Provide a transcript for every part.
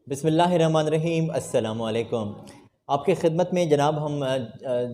बिस्मिल्लाहिर्रहमानिर्रहीम अस्सलाम वालेकुम। आपके खिदमत में जनाब हम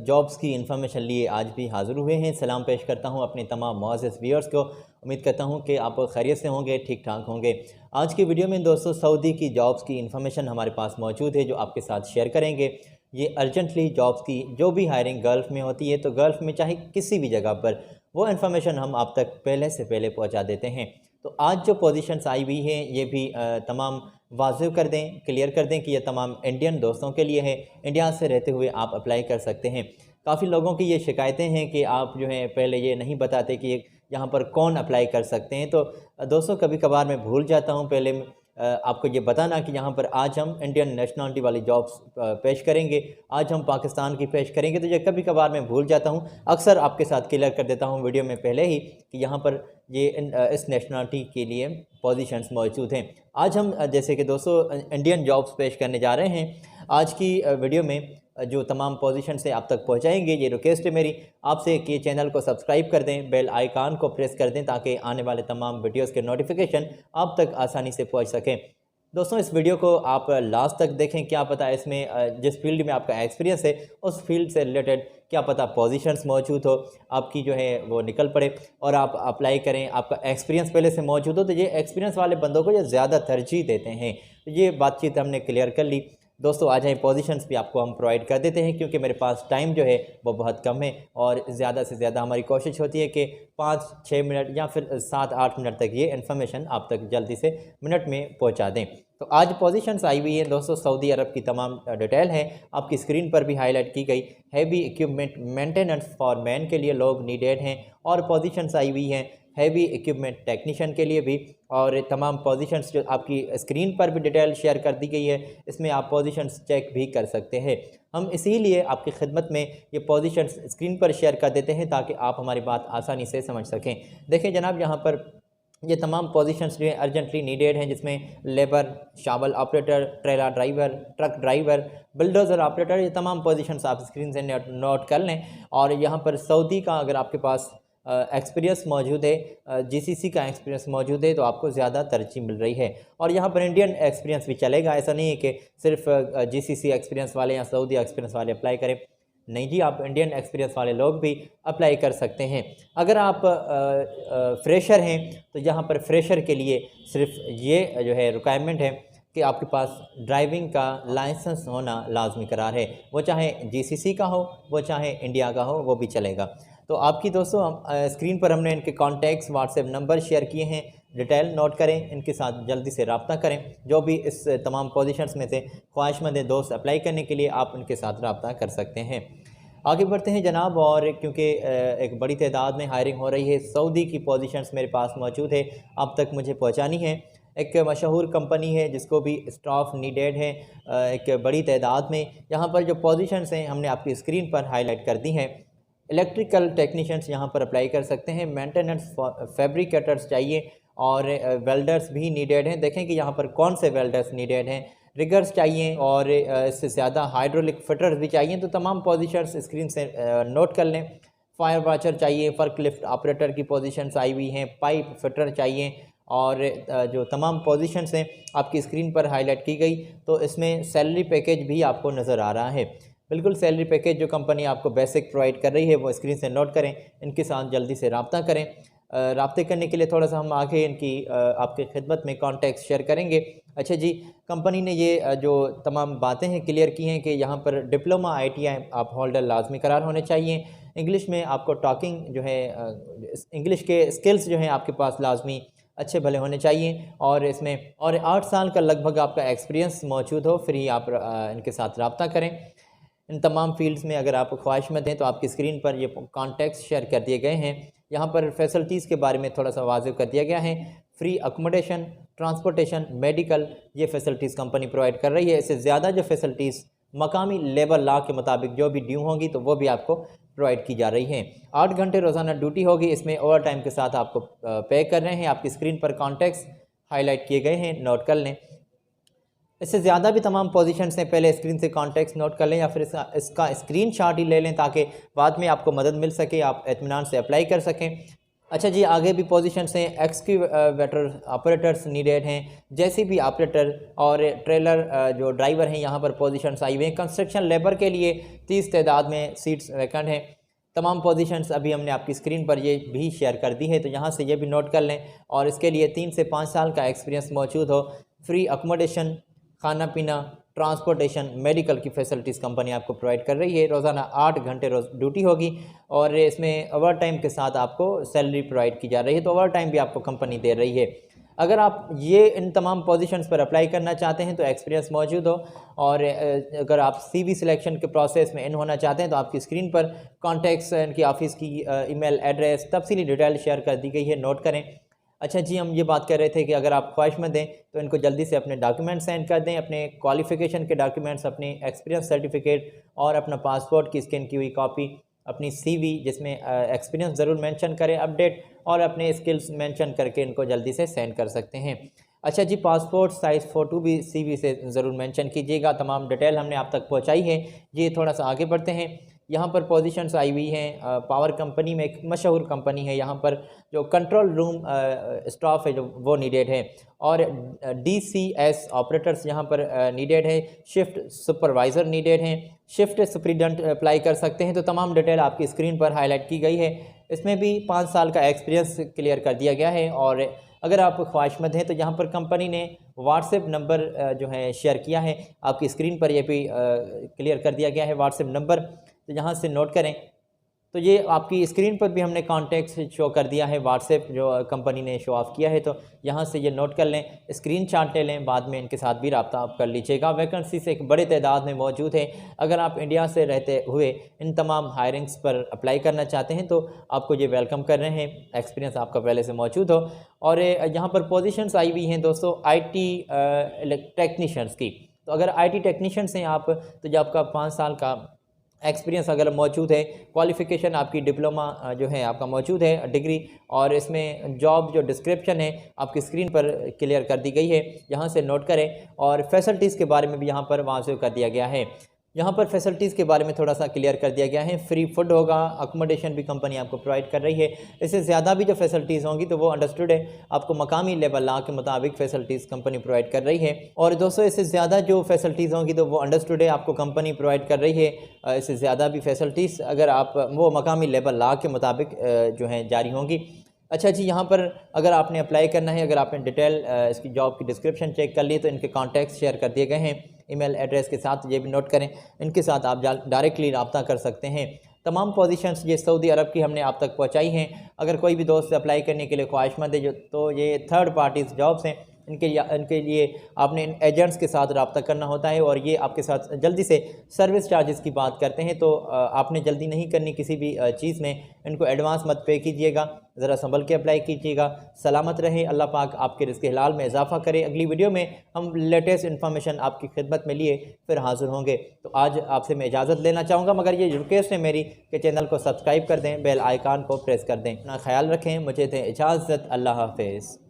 जॉब्स की इन्फॉर्मेशन लिए आज भी हाज़िर हुए हैं। सलाम पेश करता हूं अपने तमाम मुअज़्ज़ज़ व्यूअर्स को। उम्मीद करता हूं कि आप खैरियत से होंगे, ठीक ठाक होंगे। आज की वीडियो में दोस्तों सऊदी की जॉब्स की इन्फॉर्मेशन हमारे पास मौजूद है जो आपके साथ शेयर करेंगे। ये अर्जेंटली जॉब्स की जो भी हायरिंग गल्फ़ में होती है तो गल्फ़ में चाहे किसी भी जगह पर वो इन्फॉर्मेशन हम आप तक पहले से पहले पहुँचा देते हैं। तो आज जो पोजीशंस आई हुई हैं ये भी तमाम वाज़ेह कर दें, क्लियर कर दें कि ये तमाम इंडियन दोस्तों के लिए है। इंडिया से रहते हुए आप अप्लाई कर सकते हैं। काफ़ी लोगों की ये शिकायतें हैं कि आप जो हैं पहले ये नहीं बताते कि यहाँ पर कौन अप्लाई कर सकते हैं। तो दोस्तों कभी कभार मैं भूल जाता हूँ पहले आपको ये बताना कि यहाँ पर आज हम इंडियन नेशनलिटी वाली जॉब्स पेश करेंगे, आज हम पाकिस्तान की पेश करेंगे। तो ये कभी कभार मैं भूल जाता हूँ, अक्सर आपके साथ क्लियर कर देता हूँ वीडियो में पहले ही कि यहाँ पर ये इस नेशनलिटी के लिए पोजीशंस मौजूद हैं। आज हम जैसे कि दोस्तों इंडियन जॉब्स पेश करने जा रहे हैं। आज की वीडियो में जो तमाम पोजीशन से आप तक पहुंचाएंगे, ये रिक्वेस्ट है मेरी आपसे कि चैनल को सब्सक्राइब कर दें, बेल आइकन को प्रेस कर दें ताकि आने वाले तमाम वीडियोस के नोटिफिकेशन आप तक आसानी से पहुंच सकें। दोस्तों इस वीडियो को आप लास्ट तक देखें, क्या पता इसमें जिस फील्ड में आपका एक्सपीरियंस है उस फील्ड से रिलेटेड क्या पता पोजीशंस मौजूद हो, आपकी जो है वो निकल पड़े और आप अप्लाई करें। आपका एक्सपीरियंस पहले से मौजूद हो तो ये एक्सपीरियंस वाले बंदों को ये ज़्यादा तरजीह देते हैं। तो ये बातचीत हमने क्लियर कर ली। दोस्तों आ जाए, पोजीशंस भी आपको हम प्रोवाइड कर देते हैं क्योंकि मेरे पास टाइम जो है वो बहुत कम है और ज़्यादा से ज़्यादा हमारी कोशिश होती है कि 5-6 मिनट या फिर 7-8 मिनट तक ये इन्फॉर्मेशन आप तक जल्दी से मिनट में पहुंचा दें। तो आज पोजीशंस आई हुई है दोस्तों, सऊदी अरब की तमाम डिटेल है आपकी स्क्रीन पर भी हाईलाइट की गई। Heavy equipment maintenance for man के लिए लोग नीडेड हैं और पोजीशंस आई हुई हैं हैवी इक्विपमेंट टेक्नीशियन के लिए भी। और तमाम पोजीशंस जो आपकी स्क्रीन पर भी डिटेल शेयर कर दी गई है, इसमें आप पोजीशंस चेक भी कर सकते हैं। हम इसीलिए आपकी खिदमत में ये पोजीशंस स्क्रीन पर शेयर कर देते हैं ताकि आप हमारी बात आसानी से समझ सकें। देखें जनाब, यहाँ पर ये तमाम पोजीशंस जो है अर्जेंटली नीडेड हैं, जिसमें labour, shovel operator, trailer driver, truck driver, bulldozer operator, ये तमाम पोजीशंस आप स्क्रीन से नोट कर लें। और यहाँ पर सऊदी का अगर आपके पास एक्सपीरियंस मौजूद है, जीसीसी का एक्सपीरियंस मौजूद है तो आपको ज़्यादा तरजीह मिल रही है। और यहाँ पर इंडियन एक्सपीरियंस भी चलेगा, ऐसा नहीं है कि सिर्फ जीसीसी एक्सपीरियंस वाले या सऊदी एक्सपीरियंस वाले अप्लाई करें। नहीं जी, आप इंडियन एक्सपीरियंस वाले लोग भी अप्लाई कर सकते हैं। अगर आप फ्रेशर हैं तो यहाँ पर फ्रेशर के लिए सिर्फ ये जो है रिक्वायरमेंट है कि आपके पास ड्राइविंग का लाइसेंस होना लाजमी करार है। वो चाहे जीसीसी का हो, वो चाहे इंडिया का हो, वो भी चलेगा। तो आपकी दोस्तों स्क्रीन पर हमने इनके कॉन्टैक्ट्स, व्हाट्सएप नंबर शेयर किए हैं, डिटेल नोट करें, इनके साथ जल्दी से रब्ता करें। जो भी इस तमाम पोजीशंस में से ख्वाहिशमंद दोस्त अप्लाई करने के लिए आप उनके साथ रब्ता कर सकते हैं। आगे बढ़ते हैं जनाब, और क्योंकि एक बड़ी तादाद में हायरिंग हो रही है, सऊदी की पोजीशंस मेरे पास मौजूद है, अब तक मुझे पहुंचानी है। एक मशहूर कंपनी है जिसको भी स्टाफ नीडेड है एक बड़ी तादाद में। यहाँ पर जो पोजीशंस हैं हमने आपकी स्क्रीन पर हाईलाइट कर दी हैं। इलेक्ट्रिकल टेक्नीशियंस यहाँ पर अप्लाई कर सकते हैं, मेंटेनेंस फैब्रिकेटर्स चाहिए और वेल्डर्स भी नीडेड हैं। देखें कि यहाँ पर कौन से वेल्डर्स नीडेड हैं। रिगर्स चाहिए और इससे ज़्यादा हाइड्रोलिक फिटर्स भी चाहिए। तो तमाम पोजीशंस स्क्रीन से नोट कर लें। फायर वॉचर चाहिए, फर्क लिफ्ट ऑपरेटर की पोजीशंस आई हुई हैं, पाइप फिटर चाहिए और जो तमाम पोजीशंस हैं आपकी स्क्रीन पर हाईलाइट की गई। तो इसमें सैलरी पैकेज भी आपको नज़र आ रहा है। बिल्कुल सैलरी पैकेज जो कंपनी आपको बेसिक प्रोवाइड कर रही है वो स्क्रीन से नोट करें, इनके साथ जल्दी से रब्ता करें। रब्ते करने के लिए थोड़ा सा हम आगे इनकी आपके खिदमत में कॉन्टैक्ट शेयर करेंगे। अच्छा जी, कंपनी ने ये जो तमाम बातें हैं क्लियर की हैं कि यहाँ पर डिप्लोमा ITI आप होल्डर लाजमी करार होने चाहिए। इंग्लिश में आपको टॉकिंग जो है इंग्लिश के स्किल्स जो हैं आपके पास लाजमी अच्छे भले होने चाहिए और इसमें और 8 साल का लगभग आपका एक्सपीरियंस मौजूद हो, फिर ही आप इनके साथ रब्ता करें। इन तमाम फील्ड्स में अगर आप ख्वाहिशमंद हैं तो आपकी स्क्रीन पर ये कॉन्टैक्ट्स शेयर कर दिए गए हैं। यहाँ पर फैसिलिटीज़ के बारे में थोड़ा सा वाज़ेह कर दिया गया है। फ्री अकोमोडेशन, ट्रांसपोर्टेशन, मेडिकल, ये फैसिलिटीज़ कंपनी प्रोवाइड कर रही है। इससे ज़्यादा जो फैसिलिटीज़ मकामी लेबर लॉ के मुताबिक जो भी ड्यू होंगी तो वो भी आपको प्रोवाइड की जा रही हैं। 8 घंटे रोज़ाना ड्यूटी होगी, इसमें ओवर टाइम के साथ आपको पे कर रहे हैं। आपकी स्क्रीन पर कॉन्टैक्ट्स हाईलाइट किए गए हैं, नोट कर लें। इससे ज़्यादा भी तमाम पोजीशंस हैं, पहले स्क्रीन से कॉन्टैक्ट्स नोट कर लें या फिर इसका स्क्रीनशॉट ही ले लें ताकि बाद में आपको मदद मिल सके, आप इत्मीनान से अप्लाई कर सकें। अच्छा जी, आगे भी पोजीशंस हैं। एक्सकेवेटर ऑपरेटर्स नीडेड हैं, जेसीबी ऑपरेटर और ट्रेलर जो ड्राइवर हैं, यहाँ पर पोजीशंस आई हुई हैं। कंस्ट्रक्शन लेबर के लिए 30 तादाद में सीट्स वैकेंट हैं। तमाम पोजीशंस अभी हमने आपकी स्क्रीन पर ये भी शेयर कर दी है, तो यहाँ से ये भी नोट कर लें। और इसके लिए 3 से 5 साल का एक्सपीरियंस मौजूद हो। फ्री अकोमोडेशन, खाना पीना, ट्रांसपोर्टेशन, मेडिकल की फैसिलिटीज़ कंपनी आपको प्रोवाइड कर रही है। रोज़ाना 8 घंटे रोज़ ड्यूटी होगी और इसमें ओवर टाइम के साथ आपको सैलरी प्रोवाइड की जा रही है, तो ओवर टाइम भी आपको कंपनी दे रही है। अगर आप ये इन तमाम पोजीशंस पर अप्लाई करना चाहते हैं तो एक्सपीरियंस मौजूद हो, और अगर आप सीवी सिलेक्शन के प्रोसेस में इन होना चाहते हैं तो आपकी स्क्रीन पर कॉन्टैक्ट्स, इनकी ऑफ़िस की ईमेल एड्रेस, तफसीली डिटेल शेयर कर दी गई है, नोट करें। अच्छा जी, हम ये बात कर रहे थे कि अगर आप ख्वाहिशमंद हैं तो इनको जल्दी से अपने डॉक्यूमेंट सेंड कर दें, अपने क्वालिफ़िकेशन के डॉक्यूमेंट्स, अपनी एक्सपीरियंस सर्टिफिकेट और अपना पासपोर्ट की स्कैन की हुई कॉपी, अपनी सीवी जिसमें एक्सपीरियंस ज़रूर मेंशन करें अपडेट, और अपने स्किल्स मेंशन करके इनको जल्दी से सेंड कर सकते हैं। अच्छा जी, पासपोर्ट साइज़ फ़ोटो भी सीवी से ज़रूर मेंशन कीजिएगा। तमाम डिटेल हमने आप तक पहुंचाई है। ये थोड़ा सा आगे बढ़ते हैं। यहाँ पर पोजीशंस आई हुई हैं। पावर कंपनी में एक मशहूर कंपनी है, यहाँ पर जो कंट्रोल रूम स्टाफ है जो वो नीडेड है, और DCS ऑपरेटर्स यहाँ पर नीडेड है। शिफ्ट सुपरवाइज़र नीडेड हैं, शिफ्ट सुपरिटेंडेंट अप्लाई कर सकते हैं। तो तमाम डिटेल आपकी स्क्रीन पर हाईलाइट की गई है। इसमें भी 5 साल का एक्सपीरियंस क्लियर कर दिया गया है। और अगर आप ख्वाहिशमंद हैं तो यहाँ पर कंपनी ने व्हाट्सएप नंबर जो है शेयर किया है, आपकी स्क्रीन पर यह भी क्लियर कर दिया गया है व्हाट्सएप नंबर, तो यहाँ से नोट करें। तो ये आपकी स्क्रीन पर भी हमने कॉन्टैक्ट शो कर दिया है, व्हाट्सएप जो कंपनी ने शो ऑफ़ किया है, तो यहाँ से ये नोट कर लें, स्क्रीनशॉट ले लें, बाद में इनके साथ भी रब्ता आप कर लीजिएगा। वैकेंसी से एक बड़े तादाद में मौजूद है। अगर आप इंडिया से रहते हुए इन तमाम हायरिंग्स पर अप्लाई करना चाहते हैं तो आपको ये वेलकम कर रहे हैं, एक्सपीरियंस आपका पहले से मौजूद हो। और यहाँ पर पोजीशंस आई हुई हैं दोस्तों IT टेक्नीशियंस की। तो अगर IT टेक्नीशियंस हैं आप, तो जो आपका 5 साल का एक्सपीरियंस अगर मौजूद है, क्वालिफ़िकेशन आपकी डिप्लोमा जो है आपका मौजूद है, डिग्री, और इसमें जॉब जो डिस्क्रिप्शन है आपकी स्क्रीन पर क्लियर कर दी गई है, यहाँ से नोट करें। और फैसिलिटीज़ के बारे में भी यहाँ पर वाज़ेह कर दिया गया है। यहाँ पर फैसिलिटीज़ के बारे में थोड़ा सा क्लियर कर दिया गया है। फ्री फूड होगा, अकोमोडेशन भी कंपनी आपको प्रोवाइड कर रही है। इससे ज़्यादा भी जो फैसिलिटीज़ होंगी तो वो अंडरस्टूड है, आपको मकामी लेवल लॉ के मुताबिक फ़ैसिलिटीज़ कंपनी प्रोवाइड कर रही है। और दोस्तों, इससे ज़्यादा जो फैसिलिटीज़ होंगी तो वो अंडरस्टूड है, आपको कंपनी प्रोवाइड कर रही है। इससे ज़्यादा भी फैसिलिटीज़ अगर आप वो मकामी लेवल लॉ के मुताबिक जो हैं जारी होंगी। अच्छा जी, यहाँ पर अगर आपने अप्लाई करना है, अगर आपने डिटेल इसकी जॉब की डिस्क्रिप्शन चेक कर ली तो इनके कॉन्टैक्ट शेयर कर दिए गए हैं ईमेल एड्रेस के साथ, ये भी नोट करें। इनके साथ आप डायरेक्टली रब्ता कर सकते हैं। तमाम पोजीशंस ये सऊदी अरब की हमने आप तक पहुँचाई हैं। अगर कोई भी दोस्त अप्लाई करने के लिए ख्वाहिशमंद है तो ये थर्ड पार्टीज़ जॉब्स हैं, इनके लिए आपने इन एजेंट्स के साथ रब्ता करना होता है, और ये आपके साथ जल्दी से सर्विस चार्जेस की बात करते हैं। तो आपने जल्दी नहीं करनी किसी भी चीज़ में, इनको एडवांस मत पे कीजिएगा, ज़रा संभल के अप्लाई कीजिएगा। सलामत रहे, अल्लाह पाक आपके रिज़्क़ हलाल में इजाफ़ा करे। अगली वीडियो में हम लेटेस्ट इन्फॉर्मेशन आपकी खिदमत में लिए फिर हाज़िर होंगे। तो आज आपसे मैं इजाज़त लेना चाहूँगा, मगर ये रिक्वेस्ट है मेरी कि चैनल को सब्सक्राइब कर दें, बेल आइकान को प्रेस कर दें। अपना ख्याल रखें, मुझे दें इजाज़त। अल्लाह हाफ़िज़।